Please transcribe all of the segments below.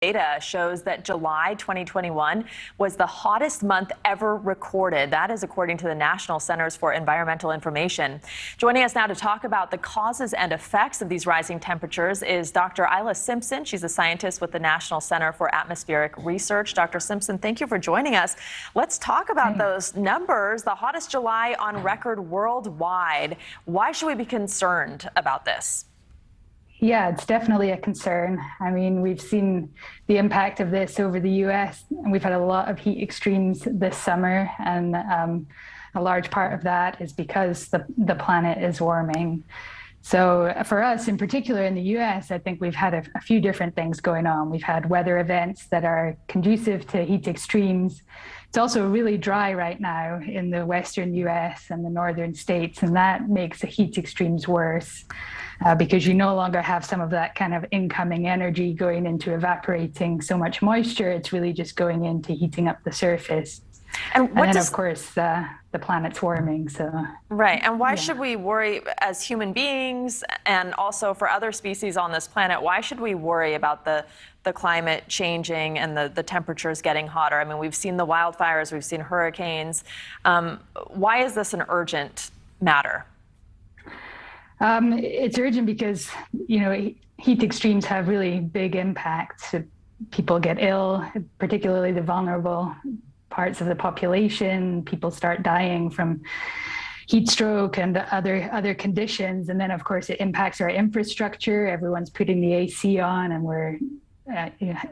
Data shows that July 2021 was the hottest month ever recorded. That is according to the National Centers for Environmental Information. Joining us now to talk about the causes and effects of these rising temperatures is Dr. Isla Simpson. She's a scientist with the National Center for Atmospheric Research. Dr. Simpson, thank you for joining us. Let's talk about those numbers. The hottest July on record worldwide. Why should we be concerned about this? Yeah, it's definitely a concern. I mean, we've seen the impact of this over the US, and we've had a lot of heat extremes this summer, and a large part of that is because the planet is warming. So for us in particular in the US, I think we've had a few different things going on. We've had weather events that are conducive to heat extremes. It's also really dry right now in the western US and the northern states, and that makes the heat extremes worse. Because you no longer have some of that kind of incoming energy going into evaporating so much moisture. It's really just going into heating up the surface. And then, of course, the planet's warming. So right. And why should we worry as human beings, and also for other species on this planet, why should we worry about the climate changing and the temperatures getting hotter? I mean, we've seen the wildfires, we've seen hurricanes. Why is this an urgent matter? It's urgent because, heat extremes have really big impacts. People get ill, particularly the vulnerable parts of the population. People start dying from heat stroke and other conditions. And then, of course, it impacts our infrastructure. Everyone's putting the AC on, and we're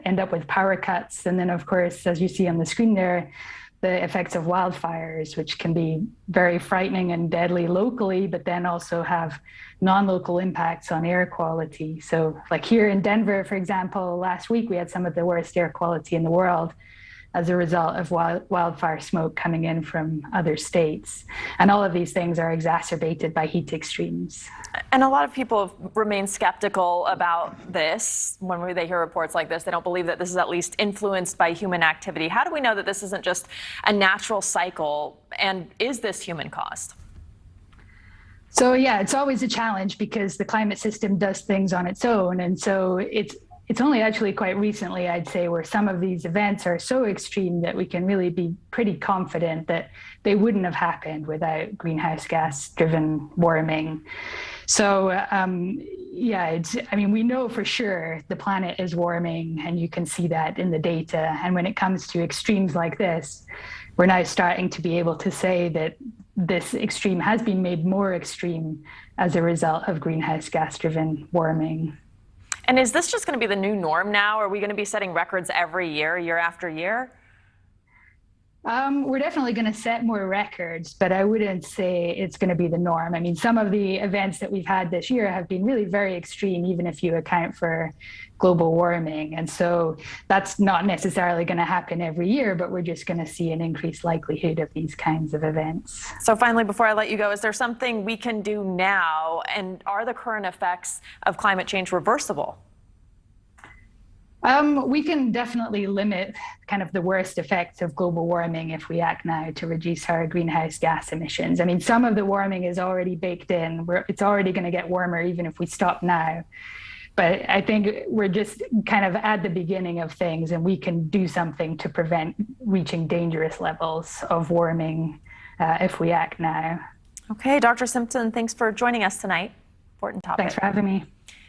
end up with power cuts. And then, of course, as you see on the screen there, the effects of wildfires, which can be very frightening and deadly locally, but then also have non-local impacts on air quality. So like here in Denver, for example, last week we had some of the worst air quality in the world as a result of wildfire smoke coming in from other states. And all of these things are exacerbated by heat extremes. And a lot of people remain skeptical about this. When they hear reports like this, they don't believe that this is at least influenced by human activity. How do we know that this isn't just a natural cycle? And is this human caused? So yeah, it's always a challenge because the climate system does things on its own. And so it's only actually quite recently, I'd say, where some of these events are so extreme that we can really be pretty confident that they wouldn't have happened without greenhouse gas driven warming. So we know for sure the planet is warming, and you can see that in the data. And when it comes to extremes like this, we're now starting to be able to say that this extreme has been made more extreme as a result of greenhouse gas driven warming. And is this just going to be the new norm now? Are we going to be setting records every year, year after year? We're definitely going to set more records, but I wouldn't say it's going to be the norm. I mean, some of the events that we've had this year have been really very extreme, even if you account for global warming. And so that's not necessarily going to happen every year, but we're just going to see an increased likelihood of these kinds of events. So finally, before I let you go, is there something we can do now? And are the current effects of climate change reversible? We can definitely limit kind of the worst effects of global warming if we act now to reduce our greenhouse gas emissions. I mean, some of the warming is already baked in. It's already going to get warmer even if we stop now. But I think we're just kind of at the beginning of things, and we can do something to prevent reaching dangerous levels of warming if we act now. Okay, Dr. Simpson, thanks for joining us tonight. Important topic. Thanks for having me.